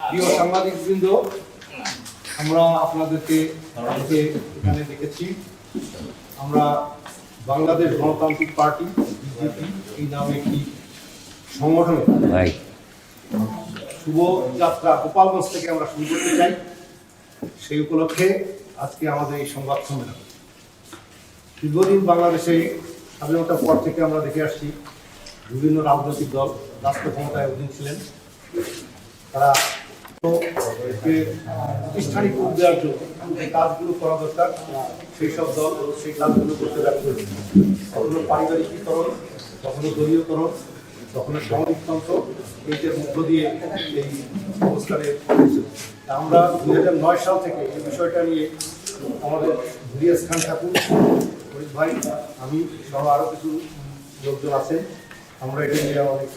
প্রিয় সাংবাদিকবৃন্দ, আমরা আপনাদেরকে এখানে দেখেছি। আমরা বাংলাদেশ গণতান্ত্রিক পার্টি বিজেপি এই নামে একটি সংগঠনের শুভ যাত্রা গোপালগঞ্জ থেকে আমরা শুরু করতে চাই। সেই উপলক্ষে আজকে আমাদের এই সংবাদ সম্মেলন। দীর্ঘদিন বাংলাদেশে স্বাধীনতার পর থেকে আমরা দেখে আসছি বিভিন্ন রাজনৈতিক দল রাষ্ট্র ক্ষমতায় অধীন ছিলেন। তারা প্রাতিষ্ঠানিক রূপ দেওয়ার জন্য যে কাজগুলো করা দরকার সেই সব দল সেই কাজগুলো করতে ব্যর্থ হয়েছে। কখনো পারিবারিকীকরণ, কখনো দলীয়করণ, কখনো সমাজতন্ত্র, এইটার মধ্য দিয়ে এই অবস্থানে হয়েছিল। আমরা 2009 সাল থেকে এই বিষয়টা নিয়ে আমাদের রিয়াজ খান ঠাকুর, ফরিদ ভাই, আমি সহ আরও কিছু লোকজন আছে, আমরা এটা নিয়ে অনেক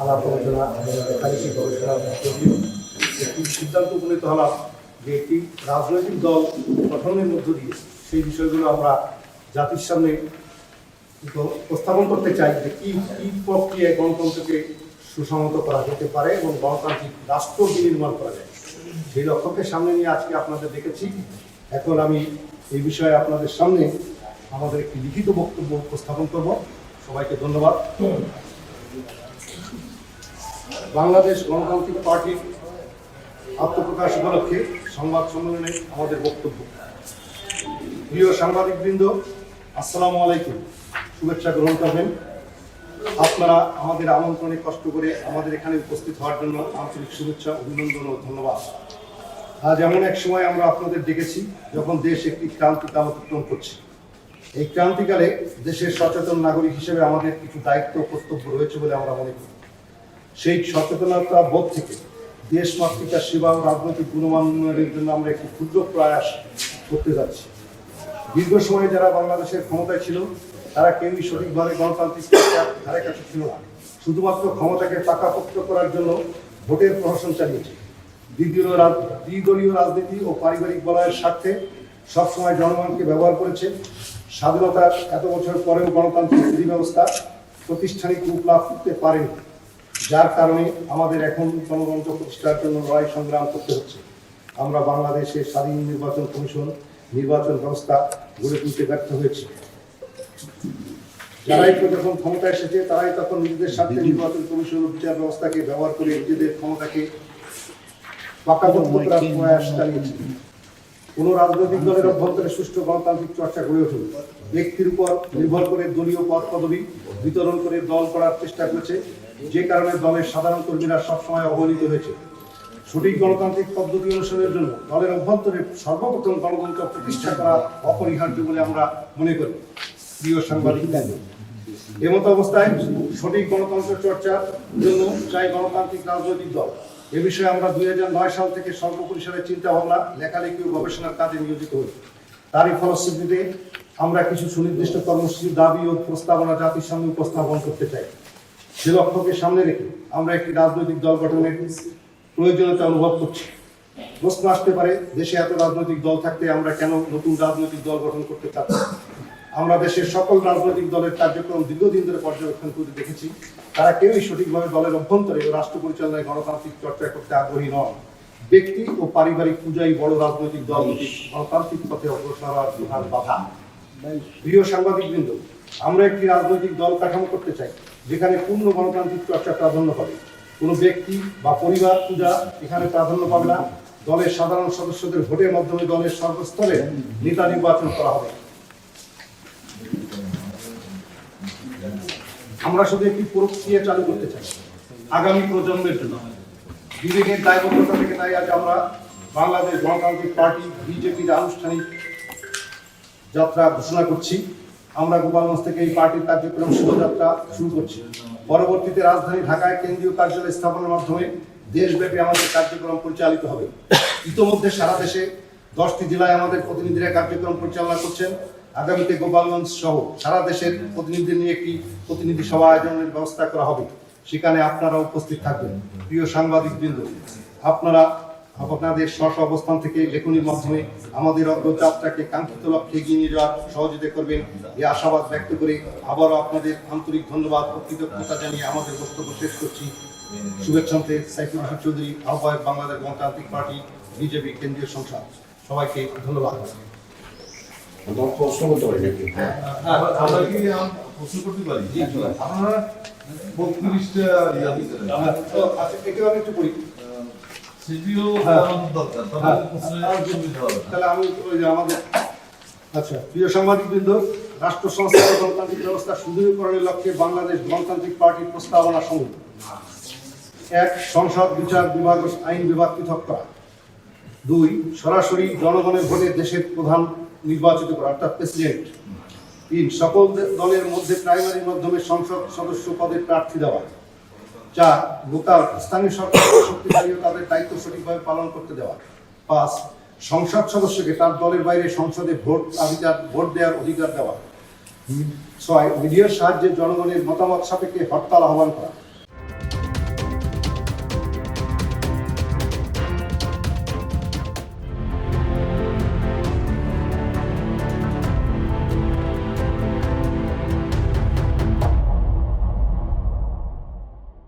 আলাপ আলোচনা লেখালেখি গবেষণা একটি সিদ্ধান্ত উপনীত হলাম যে একটি রাজনৈতিক দল গঠনের মধ্য দিয়ে সেই বিষয়গুলো আমরা জাতির সামনে উপস্থাপন করতে চাই যে কি কি প্রক্রিয়ায় গণতন্ত্রকে সুসংহত করা যেতে পারে এবং গণতান্ত্রিক রাষ্ট্র বিনির্মাণ করা যায়। সেই লক্ষ্যকে সামনে নিয়ে আজকে আপনাদের দেখেছি। এখন আমি এই বিষয়ে আপনাদের সামনে আমাদের একটি লিখিত বক্তব্য উপস্থাপন করব। সবাইকে ধন্যবাদ। বাংলাদেশ গণতান্ত্রিক পার্টির আত্মপ্রকাশ উপলক্ষে সংবাদ সম্মেলনে আমাদের বক্তব্য। প্রিয় সাংবাদিকবৃন্দ, আসসালামু আলাইকুম। শুভেচ্ছা গ্রহণ করবেন। আপনারা আমাদের আমন্ত্রণে কষ্ট করে আমাদের এখানে উপস্থিত হওয়ার জন্য আন্তরিক শুভেচ্ছা, অভিনন্দন ও ধন্যবাদ। আজ এমন এক সময় আমরা আপনাদের ডেকেছি যখন দেশ একটি ক্রান্তিকাল অতিক্রম করছে। এই ক্রান্তিকালে দেশের সচেতন নাগরিক হিসেবে আমাদের কিছু দায়িত্ব কর্তব্য রয়েছে বলে আমরা মনে করি। সেই সচেতনতা বোধ থেকে দেশ মাতৃকার সেবা ও রাজনৈতিক গুণমান উন্নয়নের জন্য আমরা একটি ক্ষুদ্র প্রয়াস করতে যাচ্ছি। দীর্ঘ সময় যারা বাংলাদেশের ক্ষমতায় ছিল তারা কেউই সঠিকভাবে গণতান্ত্রিক ধারে কাছে ছিল না। শুধুমাত্র ক্ষমতাকে পাকাপোক্ত করার জন্য ভোটের প্রহসন চালিয়েছে। দ্বিদলীয় রাজনীতি ও পারিবারিক বলয়ের স্বার্থে সবসময় জনগণকে ব্যবহার করেছে। স্বাধীনতার এত বছর পরেও গণতান্ত্রিক বিধি ব্যবস্থা প্রাতিষ্ঠানিক রূপ লাভ করতে পারেনি, যার কারণে আমাদের এখন গণতন্ত্র প্রতিষ্ঠার জন্য লড়াই সংগ্রাম করতে হচ্ছে। আমরা বাংলাদেশের স্বাধীন নির্বাচন কমিশন, নির্বাচন ব্যবস্থা গড়ে তুলতে ব্যর্থ হয়েছি। যারাই যখন ক্ষমতায় এসেছে তারাই তখন নিজেদের স্বার্থে নির্বাচন কমিশন বিচার ব্যবস্থাকে ব্যবহার করে নিজেদের ক্ষমতাকে পাকাপোক্ত করার প্রয়াস চালিয়েছে। কোন রাজনৈতিক দলের অভ্যন্তরে সুষ্ঠু গণতান্ত্রিক চর্চা গড়ে উঠুন ব্যক্তির উপর নির্ভর করে দলীয় পদ পদবি বিতরণ করে দল করার চেষ্টা করেছে, যে কারণে দলের সাধারণ কর্মীরা সবসময় অবহেলিত হয়েছে। সঠিক গণতান্ত্রিক পদ্ধতি অনুসরণের জন্য দলের অভ্যন্তরে সর্বপ্রথম গণতন্ত্র প্রতিষ্ঠা করা অপরিহার্য বলে আমরা মনে করি। প্রিয় সাংবাদিক, এমত অবস্থায় সঠিক গণতন্ত্র চর্চার জন্য চাই গণতান্ত্রিক রাজনৈতিক দল। এ বিষয়ে আমরা 2009 সাল থেকে স্বল্প পরিসরে চিন্তা ভাবনা, লেখালেখি ও গবেষণার কাজে নিয়োজিত হই। তারই ফলশ্রুতিতে আমরা কিছু সুনির্দিষ্ট কর্মসূচি, দাবি ও প্রস্তাবনা জাতির সামনে উপস্থাপন করতে চাই। সে লক্ষ্যকে সামনে রেখে আমরা একটি রাজনৈতিক দল গঠনের প্রয়োজনীয়তা অনুভব করছি। প্রশ্ন আসতে পারে, দেশে এত রাজনৈতিক দল থাকতে আমরা কেন নতুন রাজনৈতিক দল গঠন করতে চাচ্ছি? আমরা দেশের সকল রাজনৈতিক দলের কার্যক্রম দীর্ঘদিন ধরে পর্যবেক্ষণ করে দেখেছি। তারা কেউই সঠিকভাবে দলের অভ্যন্তরে ও রাষ্ট্র পরিচালনায় গণতান্ত্রিক চর্চা করতে আগ্রহী নন। ব্যক্তি ও পারিবারিক পূজাই বড় রাজনৈতিক দল গণতান্ত্রিক পথে অগ্রসর হওয়ার প্রধান বাধা। প্রিয় সাংবাদিকবৃন্দ, আমরা একটি রাজনৈতিক দল কাঠামো করতে চাই যেখানে পূর্ণ গণতান্ত্রিক চর্চা প্রাধান্য পাবে। কোনো ব্যক্তি বা পরিবার পূজা এখানে প্রাধান্য পাবে না। দলের সাধারণ সদস্যদের ভোটের মাধ্যমে দলের সর্বস্তরে নেতা নির্বাচন করা হবে। আমরা শুধু একটি প্রক্রিয়া চালু করতে চাই আগামী প্রজন্মের জন্য। বিবেকের দায়বদ্ধতা থেকে তাই আজ আমরা বাংলাদেশ গণতান্ত্রিক পার্টি বিজেপির আনুষ্ঠানিক যাত্রা ঘোষণা করছি। আমরা গোপালগঞ্জ থেকে এই পার্টির কার্যক্রম শোভাযাত্রা শুরু করছি। পরবর্তীতে রাজধানী ঢাকায় কেন্দ্রীয় কার্যালয় স্থাপনের মাধ্যমে দেশব্যাপী আমাদের কার্যক্রম পরিচালিত হবে। ইতোমধ্যে সারা দেশে 10টি জেলায় আমাদের প্রতিনিধিরা কার্যক্রম পরিচালনা করছেন। আগামীতে গোপালগঞ্জ সহ সারা দেশের প্রতিনিধিদের নিয়ে একটি প্রতিনিধি সভা আয়োজনের ব্যবস্থা করা হবে। সেখানে আপনারা উপস্থিত থাকবেন। প্রিয় সাংবাদিকবৃন্দ, আপনারা আপনাদের স্ব অবস্থান থেকে লেখনির মাধ্যমে আমাদের অগ্রযাত্রাকে কাঙ্ক্ষিত লক্ষ্যে এগিয়ে নিয়ে যাওয়ার সহযোগিতা করবেন এই আশাবাদ ব্যক্ত করে আবারও আপনাদের আন্তরিক ধন্যবাদ ও কৃতজ্ঞতা জানিয়ে আমাদের বক্তব্য শেষ করছি। শুভেচ্ছান্তে সাইফুল হোসেন চৌধুরী, আহ্বায়ক বাংলাদেশ গণতান্ত্রিক পার্টি বিজেপি কেন্দ্রীয় সংসদ। সবাইকে ধন্যবাদ। প্রশ্ন করতে পারি নাকি? আমরা কি প্রশ্ন করতে পারি? আপনারা 32টা আচ্ছা, এটাও আমি একটু করি। সিপিও দরকার, তাহলে আমি ওই যে আমাদের আচ্ছা, প্রিয় সাংবাদিকবৃন্দ, রাষ্ট্র সংস্কার ও গণতান্ত্রিক ব্যবস্থা সুদৃঢ়করণের লক্ষ্যে বাংলাদেশ গণতান্ত্রিক পার্টির প্রস্তাবনা সমূহ: 1. সংসদ বিচার বিভাগ ও আইন বিভাগ পৃথক করা। 2. সরাসরি জনগণের ভোটে দেশের প্রধান নির্বাচিত করা, অর্থাৎ প্রেসিডেন্ট। 3. সকল দলের মধ্যে প্রাইমারির মাধ্যমে সংসদ সদস্য পদে প্রার্থী দেওয়া। 4. লোকাল স্থানীয় সরকারকে শক্তিশালী ও তাদের দায়িত্ব সঠিকভাবে পালন করতে দেওয়া। 5. সংসদ সদস্যকে তার দলের বাইরে সংসদে ভোট দেওয়ার অধিকার দেওয়া। 6. মিডিয়ার সাহায্যে জনগণের মতামত সাপেক্ষে হরতাল আহ্বান করা।